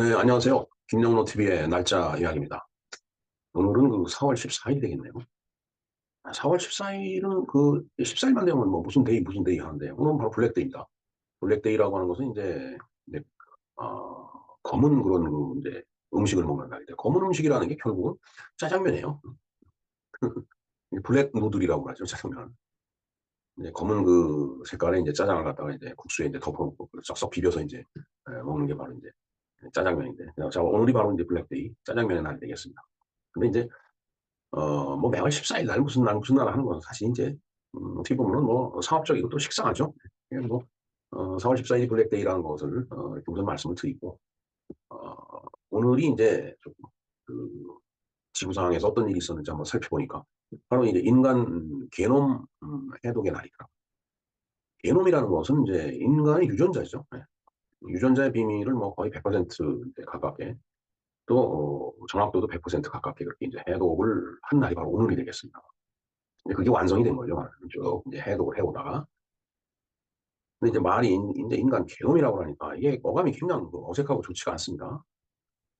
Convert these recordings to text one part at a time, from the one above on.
네, 안녕하세요. 김영로 TV의 날짜 이야기입니다. 오늘은 그 4월 14일이 되겠네요. 4월 14일은 그 14일만 되면 뭐 무슨 데이 하는데 오늘은 바로 블랙데이입니다. 블랙데이라고 하는 것은 이제 검은 그런 그 이제 음식을 먹는 날인데 검은 음식이라는 게 결국은 짜장면이에요. 블랙 누들이라고 하죠, 짜장면. 이제 검은 그 색깔의 이제 짜장을 갖다가 이제 국수에 이제 덮어놓고 썩썩 비벼서 이제 먹는 게 바로 이제 짜장면인데. 자, 오늘이 바로 이제 블랙데이, 짜장면의 날이 되겠습니다. 근데 이제 뭐 매월 14일 날 무슨 날 하는 건 사실 이제 어떻게 보면 뭐 상업적이고 또 식상하죠. 그냥 뭐 4월 14일이 블랙데이라는 것을 이렇게 우선 말씀을 드리고 어, 오늘이 이제 좀그 지구 상황에서 어떤 일이 있었는지 한번 살펴보니까 바로 이제 인간 게놈 해독의 날이더라고요. 게놈이라는 것은 이제 인간의 유전자죠. 네. 유전자의 비밀을 뭐 거의 100% 이제 가깝게 또 정확도도 100% 가깝게 그렇게 이제 해독을 한 날이 바로 오늘이 되겠습니다. 이제 그게 완성이 된 거죠. 쭉 이제 해독을 해오다가. 근데 이제 이제 인간 게놈이라고 하니까 이게 어감이 그냥 그 어색하고 좋지가 않습니다.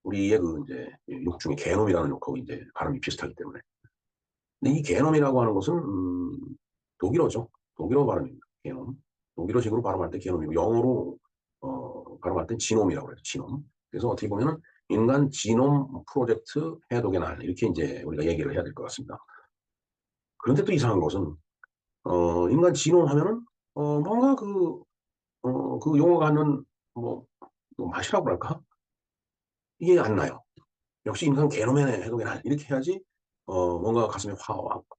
우리의 그 이제 욕 중에 게놈이라는 욕하고 이제 발음이 비슷하기 때문에. 근데 이 게놈이라고 하는 것은, 독일어죠. 독일어 발음입니다. 게놈. 독일어식으로 발음할 때 게놈이고, 영어로, 발음할 때 지놈이라고 그래요. 지놈. 그래서 어떻게 보면은 인간 지놈 프로젝트 해독의 날. 이렇게 이제 우리가 얘기를 해야 될 것 같습니다. 그런데 또 이상한 것은, 인간 지놈 하면은, 뭔가 그 용어가 하는, 뭐, 뭐 맛이라고 할까? 이게 안 나요. 역시 인간 개놈의 해독의 날. 이렇게 해야지, 뭔가 가슴에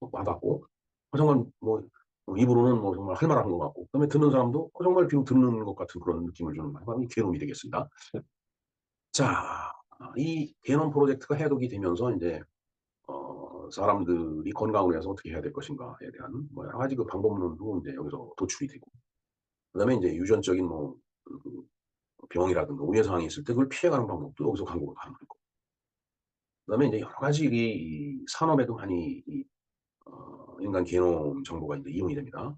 와닿고, 정말 뭐, 입으로는 뭐 정말 할 말하는 것 같고, 그다음에 듣는 사람도 정말 비록 듣는 것 같은 그런 느낌을 주는 말이 바로 이 개놈이 되겠습니다. 자, 이 개놈 프로젝트가 해독이 되면서 이제, 사람들이 건강을 위해서 어떻게 해야 될 것인가에 대한 뭐 여러 가지 그 방법론도 이제 여기서 도출이 되고, 그다음에 이제 유전적인 뭐, 그 병이라든가 우려 사항이 있을 때 그걸 피해가는 방법도 여기서 강구가 가능하고, 그다음에 이제 여러 가지 이 산업에도 많이 인간 게놈 정보가 이제 이용이 됩니다.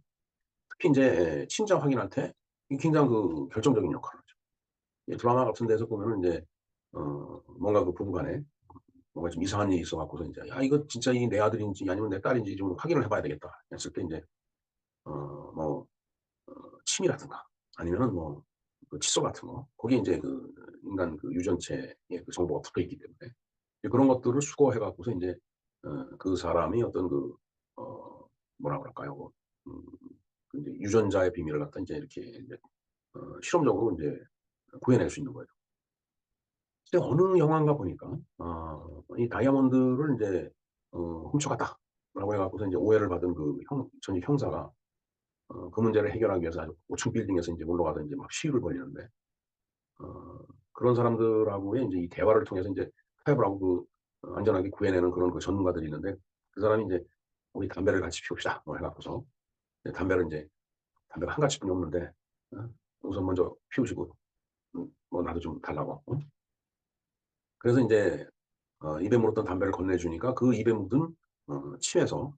특히 이제 친자 확인할 때 굉장히 그 결정적인 역할을 하죠. 드라마 같은 데서 보면은 이제 뭔가 그 부부간에 뭔가 좀 이상한 일이 있어갖고서 이제 야 이거 진짜 이 내 아들인지 아니면 내 딸인지 좀 확인을 해봐야 되겠다 했을 때 이제 뭐 침이라든가 아니면은 뭐그 칫솔 같은 거 거기에 이제 그 인간 그 유전체의 그 정보가 붙어 있기 때문에 그런 것들을 수거해 갖고서 이제 그 사람이 어떤 뭐라 그럴까요? 음, 그 이제 유전자의 비밀을 갖다 이제 이렇게 이제 실험적으로 이제 구해낼 수 있는 거예요. 근데 어느 영화인가 보니까 이 다이아몬드를 이제 훔쳐갔다라고 해갖고서 이제 오해를 받은 그 전직 형사가 그 문제를 해결하기 위해서 아주 고층 빌딩에서 이제 올라가서 이제 막 시위를 벌이는데 어, 그런 사람들하고의 이제 이 대화를 통해서 이제 타협을 하고 안전하게 구해내는 그런 그 전문가들이 있는데 그 사람이 이제 우리 담배를 같이 피웁시다 뭐 해갖고서 담배를 이제 담배가 한 가지뿐이 없는데 우선 먼저 피우시고 뭐 나도 좀 달라고 그래서 이제 입에 물었던 담배를 건네주니까 그 입에 묻은 침에서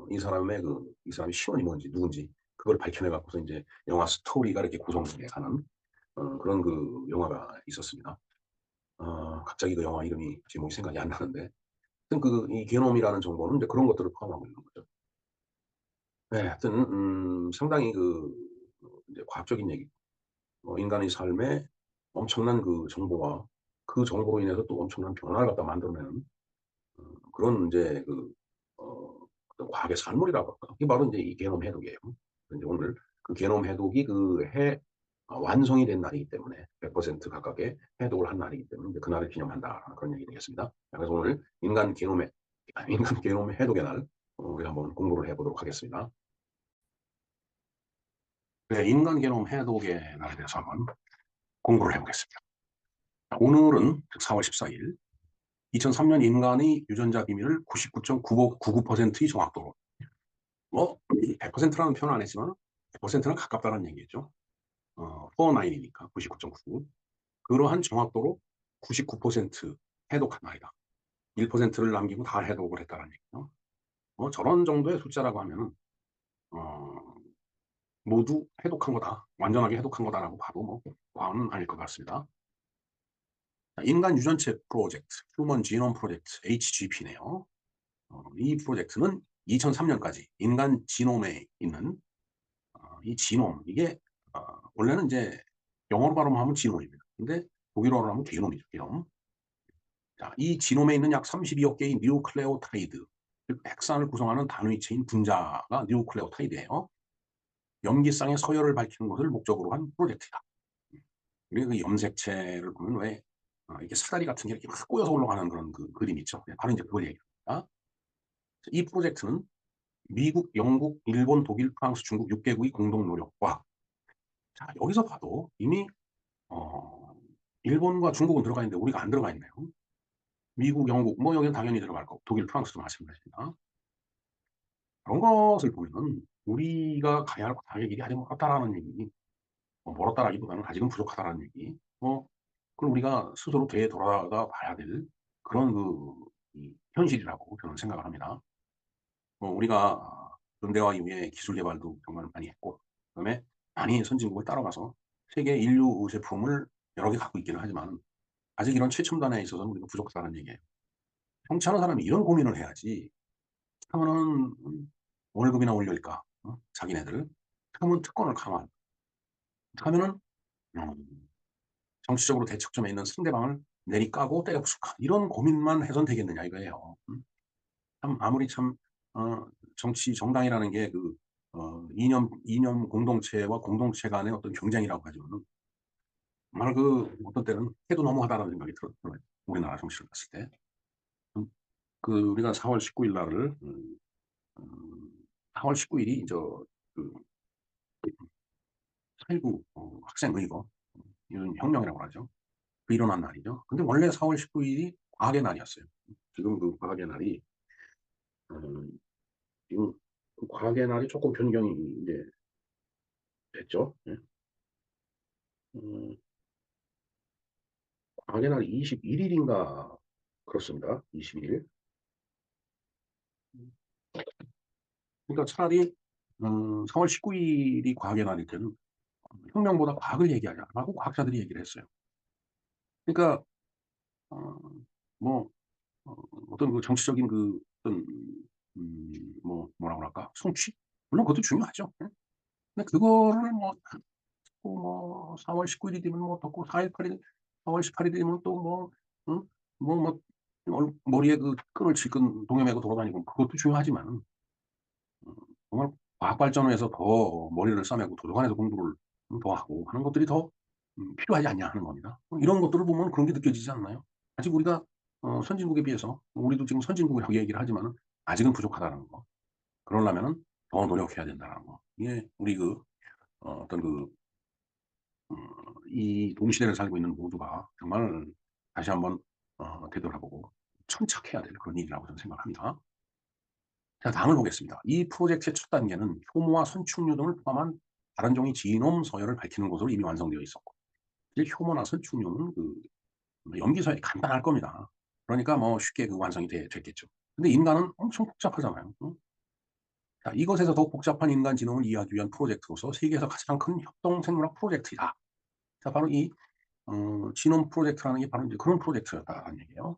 이 사람의 이 사람의 신원이 뭔지 누군지 그걸 밝혀내 갖고서 이제 영화 스토리가 이렇게 구성돼 가는 그런 그 영화가 있었습니다. 갑자기 그 영화 이름이 제목이 생각이 안 나는데 하여튼 이 게놈이라는 정보는 이제 그런 것들을 포함하고 있는 거죠. 네, 하여튼 상당히 이제 과학적인 얘기, 인간의 삶에 엄청난 그 정보와 그 정보로 인해서 또 엄청난 변화를 갖다 만들어내는 그런 이제 어떤 과학의 산물이라고 할까? 이게 바로 이제 이 게놈 해독이에요. 이제 오늘 그 게놈 해독이 완성이 된 날이기 때문에 100% 가깝게 해독을 한 날이기 때문에 이제 그날을 기념한다 그런 얘기 되겠습니다. 그래서 오늘 인간 게놈 해독의 날 우리 한번 공부를 해보도록 하겠습니다. 네, 인간 게놈 해독의 날에 대해서 한번 공부를 해보겠습니다. 오늘은 4월 14일 2003년 인간의 유전자 비밀을 99.99%의 정확도로 100%라는 표현은 안 했지만 100%는 가깝다는 얘기죠. 4,9이니까 99.99. 그러한 정확도로 99% 해독한 날이다. 1%를 남기고 다 해독을 했다는 얘기죠. 저런 정도의 숫자라고 하면은 모두 해독한 거다. 완전하게 해독한 거다라고 봐도 과언은 아닐 것 같습니다. 자, 인간 유전체 프로젝트, 휴먼 지놈 프로젝트 HGP네요. 이 프로젝트는 2003 년까지 인간 지놈에 있는 이 지놈 이게 원래는 이제 영어로 발음하면 지놈입니다. 근데 독일어로 하면 게놈이죠, 게놈. 자, 이 지놈에 있는 약 32억 개의 뉴클레오타이드, 즉 핵산을 구성하는 단위체인 분자가 뉴클레오타이드예요. 염기쌍의 서열을 밝히는 것을 목적으로 한 프로젝트이다. 우리가 그 염색체를 보면 왜 이렇게 사다리 같은 게 이렇게 막 꼬여서 올라가는 그런 그 그림 있죠. 네, 바로 이제 그걸 얘기합니다. 이 프로젝트는 미국, 영국, 일본, 독일, 프랑스, 중국 6개국의 공동 노력과, 자, 여기서 봐도 이미 어, 일본과 중국은 들어가 있는데 우리가 안 들어가 있네요. 미국, 영국, 뭐 여기는 당연히 들어갈 거고 독일, 프랑스도 마찬가지입니다. 그런 것을 보면은 우리가 가야 할 과학의 길이 아직 멀었다라는 얘기, 멀었다라기보다는 아직은 부족하다라는 얘기, 그걸 우리가 스스로 되돌아가 봐야 될 그런 이 현실이라고 저는 생각을 합니다. 우리가 근대화 이후에 기술 개발도 정말 많이 했고, 그다음에 많이 선진국을 따라가서 세계 인류 제품을 여러 개 갖고 있기는 하지만 아직 이런 최첨단에 있어서는 우리가 부족하다는 얘기예요. 정치하는 사람이 이런 고민을 해야지. 하면은 월급이나 올릴까? 자기네들. 하면 특권을 강화. 하면은 정치적으로 대척점에 있는 상대방을 내리까고 때려 부술까? 이런 고민만 해선 되겠느냐 이거예요. 참 아무리 참 정치 정당이라는 게 이념 공동체와 공동체 간의 어떤 경쟁이라고 하지만은 정말 어떤 때는 해도 너무하다라는 생각이 들어요. 우리나라 정치를 봤을 때. 우리가 4월 19일 날을 4월 19일이 그 4.19 학생의거 이런 혁명이라고 하죠. 그 일어난 날이죠. 근데 원래 4월 19일이 과학의 날이었어요. 지금 그 과학의 날이 지금 그 과학의 날이 조금 변경이 이제 됐죠. 예. 과학의 날이 21일인가 그렇습니다. 21일. 그러니까 차라리 4월 19일이 과학의 날일 때는 혁명보다 과학을 얘기하자라고 과학자들이 얘기를 했어요. 그러니까 어, 뭐 어떤 그 정치적인 어떤 뭐라고 할까 성취 물론 그것도 중요하죠. 예. 근데 그거를 뭐 4월 19일이 되면 뭐 덮고 4월 8일 4월 18일이 되면 또 응? 머리에 그 끈을 질끈 동여매고 돌아다니고 그것도 중요하지만 정말 과학 발전을 해서 더 머리를 싸매고 도서관에서 공부를 더 하고 하는 것들이 더 필요하지 않냐 하는 겁니다. 이런 것들을 보면 그런 게 느껴지지 않나요? 아직 우리가 선진국에 비해서 우리도 지금 선진국이라고 얘기를 하지만은 아직은 부족하다는 거. 그러려면은 더 노력해야 된다는 거. 이게 우리 어떤 이 동시대를 살고 있는 모두가 정말 다시 한번 되돌아보고 천착해야 될 그런 일이라고 저는 생각합니다. 자, 다음을 보겠습니다. 이 프로젝트의 첫 단계는 효모와 선충류 등을 포함한 다른 종의 지놈 서열을 밝히는 것으로 이미 완성되어 있었고, 이제 효모나 선충류는 염기 서열이 간단할 겁니다. 그러니까 뭐 쉽게 완성이 됐겠죠. 근데 인간은 엄청 복잡하잖아요. 응? 자, 이것에서 더욱 복잡한 인간 지능을 이해하기 위한 프로젝트로서 세계에서 가장 큰 협동생물학 프로젝트이다. 자, 바로 이 지놈 프로젝트라는 게 바로 이제 그런 프로젝트였다는 얘기예요.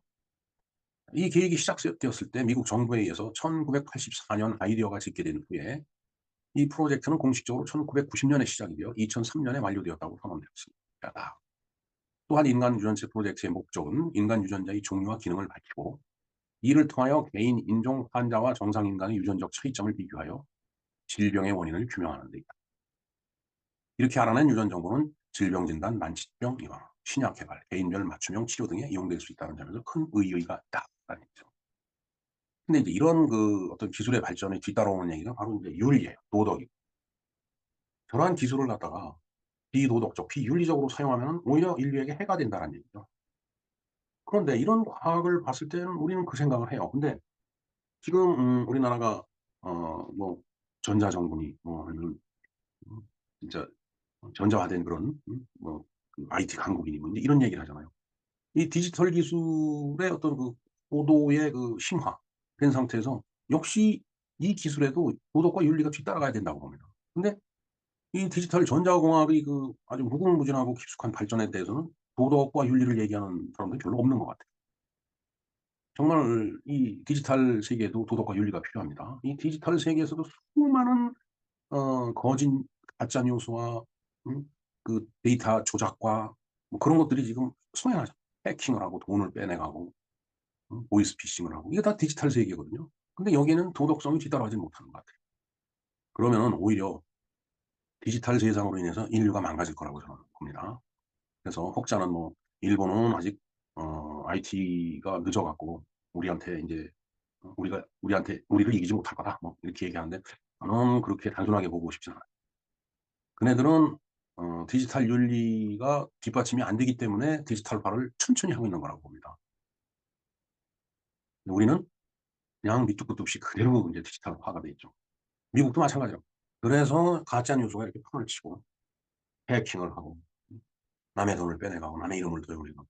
이 계획이 시작되었을 때 미국 정부에 의해서 1984년 아이디어가 집계된 후에 이 프로젝트는 공식적으로 1990년에 시작이 되어 2003년에 완료되었다고 선언되었습니다. 또한 인간 유전체 프로젝트의 목적은 인간 유전자의 종류와 기능을 밝히고 이를 통하여 개인 인종 환자와 정상 인간의 유전적 차이점을 비교하여 질병의 원인을 규명하는 데 있다. 이렇게 알아낸 유전 정보는 질병 진단, 난치병 예방, 신약 개발, 개인별 맞춤형 치료 등에 이용될 수 있다는 점에서 큰 의의가 있다는 얘기죠. 근데 이제 이런 어떤 기술의 발전에 뒤따라오는 얘기가 바로 이제 윤리예요. 도덕이고. 저러한 기술을 갖다가 비도덕적, 비윤리적으로 사용하면 오히려 인류에게 해가 된다는 얘기죠. 그런데 이런 과학을 봤을 때는 우리는 그 생각을 해요. 근데 지금 우리나라가 뭐 전자정부니 아니면 진짜 전자화된 그런 IT 강국이니 뭐 이런 얘기를 하잖아요. 이 디지털 기술의 어떤 고도의 심화된 상태에서 역시 이 기술에도 도덕과 윤리가 뒤따라가야 된다고 봅니다. 근데 이 디지털 전자공학의 아주 무궁무진하고 깊숙한 발전에 대해서는 도덕과 윤리를 얘기하는 사람들이 별로 없는 것 같아요. 정말 이 디지털 세계에도 도덕과 윤리가 필요합니다. 이 디지털 세계에서도 수많은 거짓 가짜 뉴스와 그 데이터 조작과 뭐 그런 것들이 지금 성행하죠. 해킹을 하고 돈을 빼내가고 보이스 피싱을 하고 이게 다 디지털 세계거든요. 근데 여기에는 도덕성이 뒤따라가지 못하는 것 같아요. 그러면은 오히려 디지털 세상으로 인해서 인류가 망가질 거라고 저는 봅니다. 그래서 혹자는 뭐 "일본은 아직 IT가 늦어 갖고 우리한테 인제 우리가 우리한테 우리를 이기지 못할 거다." 뭐 이렇게 얘기하는데 저는 그렇게 단순하게 보고 싶진 않아요. 그네들은 디지털 윤리가 뒷받침이 안 되기 때문에 디지털화를 천천히 하고 있는 거라고 봅니다. 우리는 그냥 밑도 끝도 없이 그대로 인제 디지털화가 돼 있죠. 미국도 마찬가지라고. 그래서 가짜 뉴스가 이렇게 판을 치고 해킹을 하고 남의 돈을 빼내가고 남의 이름을 되돌리고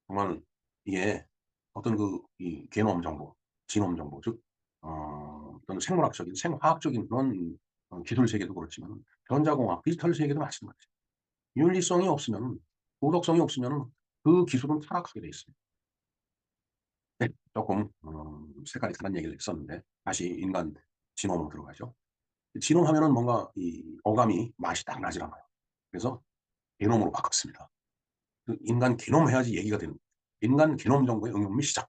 정말 이게 어떤 이 게놈 정보, 지놈 정보 즉 어떤 생물학적인 생화학적인 그런 기술 세계도 그렇지만 전자공학, 디지털 세계도 마찬가지예요. 윤리성이 없으면은 도덕성이 없으면은 그 기술은 타락하게 돼 있습니다. 네. 쪼끔 색깔이 다른 얘기를 했었는데 다시 인간 지놈으로 들어가죠. 지놈하면은 뭔가 이 어감이 맛이 딱 나질 않아요. 그래서 게놈으로 바꿨습니다. 그 인간 게놈 해야지 얘기가 되는 인간 게놈 정보의 응용 및 시장.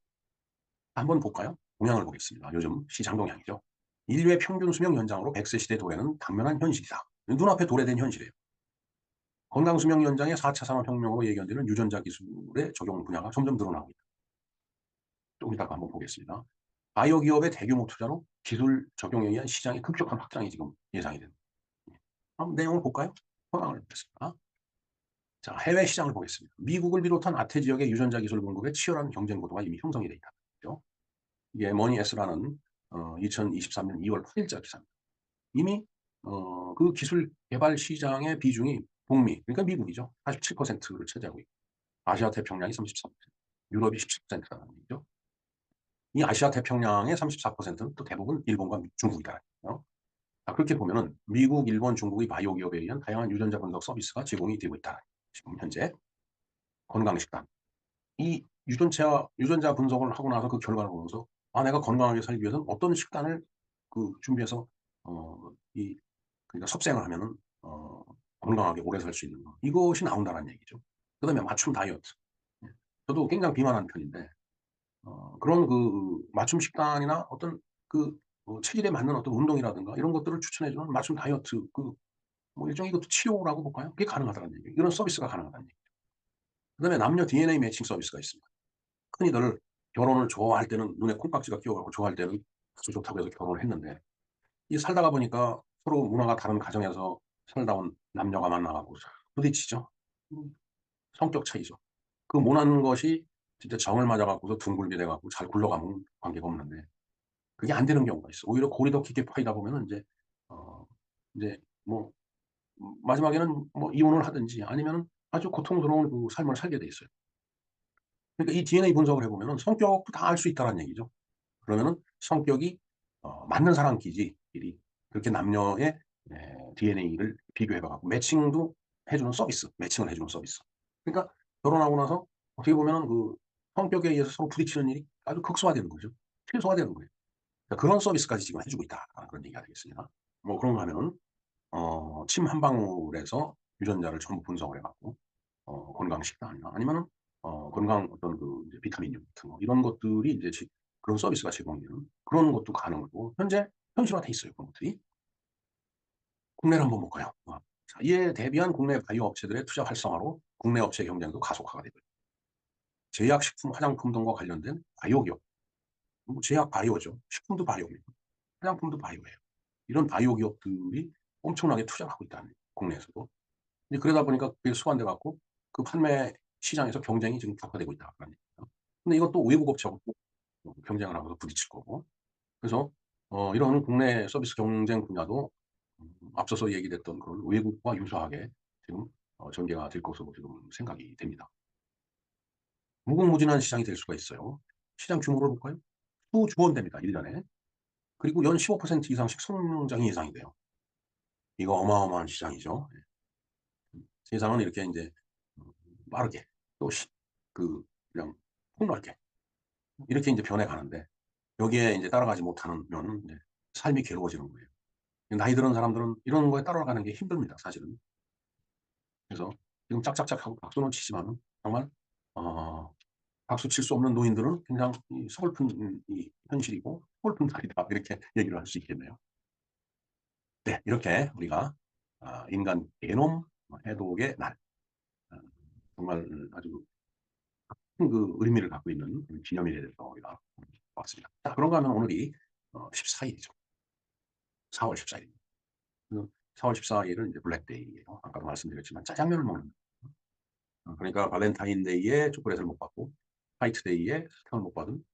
한번 볼까요? 동향을 보겠습니다. 요즘 시장 동향이죠. 인류의 평균 수명 연장으로 100세 시대 도래는 당면한 현실이다. 눈앞에 도래된 현실이에요. 건강 수명 연장의 4차 산업혁명으로 예견되는 유전자 기술의 적용 분야가 점점 늘어나고 있다. 좀 이따가 한번 보겠습니다. 바이오 기업의 대규모 투자로 기술 적용에 의한 시장의 급격한 확장이 지금 예상이 됩니다. 한번 내용을 볼까요? 현황을 보겠습니다. 자, 해외 시장을 보겠습니다. 미국을 비롯한 아태 지역의 유전자 기술 공급에 치열한 경쟁 구도가 이미 형성이 되어 있다. 그죠? 이게 머니에스라는 2023년 2월 8일자 기사입니다. 이미 그 기술 개발 시장의 비중이 북미, 그러니까 미국이죠. 47%를 차지하고 있고 아시아 태평양이 33%, 유럽이 17%라는 얘기죠. 이 아시아 태평양의 34%는 또 대부분 일본과 중국이다. 자, 그렇게 보면은 미국, 일본, 중국의 바이오 기업에 의한 다양한 유전자 분석 서비스가 제공이 되고 있다. 지금 현재 건강식단. 이 유전자 분석을 하고 나서 그 결과를 보면서 내가 건강하게 살기 위해서는 어떤 식단을 준비해서 이 그러니까 섭생을 하면은 건강하게 오래 살 수 있는 거. 이것이 나온다는 얘기죠. 그다음에 맞춤 다이어트. 예. 저도 굉장히 비만한 편인데 그런 맞춤 식단이나 어떤 체질에 맞는 어떤 운동이라든가 이런 것들을 추천해 주는 맞춤 다이어트 뭐 일종의 이것도 치료라고 볼까요? 그게 가능하다는 얘기예요. 이런 서비스가 가능하다는 얘기죠. 그다음에 남녀 DNA 매칭 서비스가 있습니다. 흔히들 결혼을 좋아할 때는 눈에 콩깍지가 끼어 갖고 좋아할 때는 아주 좋다고 해서 결혼을 했는데 이 살다가 보니까 서로 문화가 다른 가정에서 살다 온 남녀가 만나 갖고 부딪히죠. 음 성격 차이죠. 그 모난 것이 진짜 정을 맞아 갖고서 둥글게 돼 갖고 잘 굴러가면 관계가 없는데 그게 안 되는 경우가 있어. 오히려 골이 더 깊게 파이다 보면은 인제 어 인제 뭐 마지막에는 뭐 이혼을 하든지 아니면은 아주 고통스러운 삶을 살게 돼 있어요. 그러니까 이 DNA 분석을 해 보면은 성격도 다 알 수 있다라는 얘기죠. 그러면은 성격이 맞는 사람끼리 그렇게 남녀의 DNA를 비교해 봐 갖고 매칭도 해 주는 서비스, 매칭을 해 주는 서비스. 그러니까 결혼하고 나서 어떻게 보면은 성격에 의해서 서로 부딪히는 일이 아주 극소화되는 거죠. 최소화되는 거예요. 그러니까 그런 서비스까지 지금 해 주고 있다라는 그런 얘기가 되겠습니다. 뭐 그런가 하면은 침 한 방울에서 유전자를 전부 분석을 해 갖고 건강 식단이나 아니면은 건강 어떤 이제 비타민류 같은 거 이런 것들이 이제 그런 서비스가 제공되는 그런 것도 가능하고 현재 현실화돼 있어요, 그런 것들이. 국내를 한번 볼까요? 자, 이에 대비한 국내 바이오 업체들의 투자 활성화로 국내 업체 경쟁도 가속화가 되고 있습니다. 제약, 식품, 화장품 등과 관련된 바이오 기업, 뭐 제약 바이오죠. 식품도 바이오입니다. 화장품도 바이오예요. 이런 바이오 기업들이 엄청나게 투자를 하고 있다는 국내에서도. 이제 그러다 보니까 그게 수반돼 갖고 그 판매 시장에서 경쟁이 지금 격화되고 있다라는 얘기죠. 근데 이것도 외국 업체하고 또 경쟁을 하면서 부딪힐 거고. 그래서 이런 국내 서비스 경쟁 분야도 앞서서 얘기됐던 그런 외국과 유사하게 지금 전개가 될 것으로 지금 생각이 됩니다. 무궁무진한 시장이 될 수가 있어요. 시장 규모를 볼까요? 수조 원 됩니다, 1 년에. 그리고 연 15% 이상씩 성장이 예상이 돼요. 이거 어마어마한 시장이죠. 세상은 이렇게 인제 빠르게 또 그냥 폭넓게 이렇게 이제 변해가는데 여기에 이제 따라가지 못하면 이제 삶이 괴로워지는 거예요. 나이 드는 사람들은 이런 거에 따라가는 게 힘듭니다, 사실은. 그래서 지금 짝짝짝 하고 박수는 치지만은 정말 어 박수 칠 수 없는 노인들은 그냥 이 서글픈 이 현실이고 서글픈 날이다 이렇게 얘기를 할 수 있겠네요. 네, 이렇게 우리가 인간 게놈 해독의 날, 어 정말 아주 큰 그 의미를 갖고 있는 기념일에 대해서 우리가 봤습니다. 자, 그런가 하면 오늘이 14 일이죠. 4월 14일 입니다. 그 4월 14 일은 이제 블랙데이예요. 아까도 말씀드렸지만 짜장면을 먹는, 그러니까 발렌타인데이에 초콜릿을 못 받고 화이트데이에 사탕을 못 받은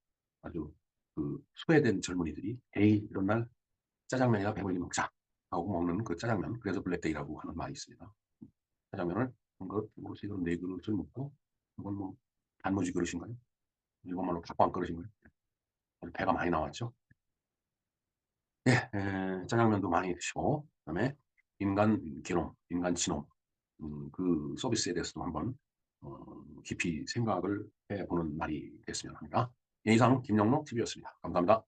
아주 그 소외된 젊은이들이 "에이 이런 날 짜장면이나 배불리 먹자." 하고 먹는 그 짜장면, 그래서 블랙데이라고 하는 말이 있습니다. 짜장면을 한 그릇, 뭐세 그릇, 네 그릇을 먹고, 이건 뭐 단무지 그릇인가요? 일본 말로 닭방 그릇인가요? 아주 배가 많이 나왔죠. 예. 짜장면도 많이 드시고, 그다음에 인간 개놈, 인간 지놈, 그 서비스에 대해서도 한번 깊이 생각을 해 보는 날이 됐으면 합니다. 예, 이상 김영록 TV였습니다. 감사합니다.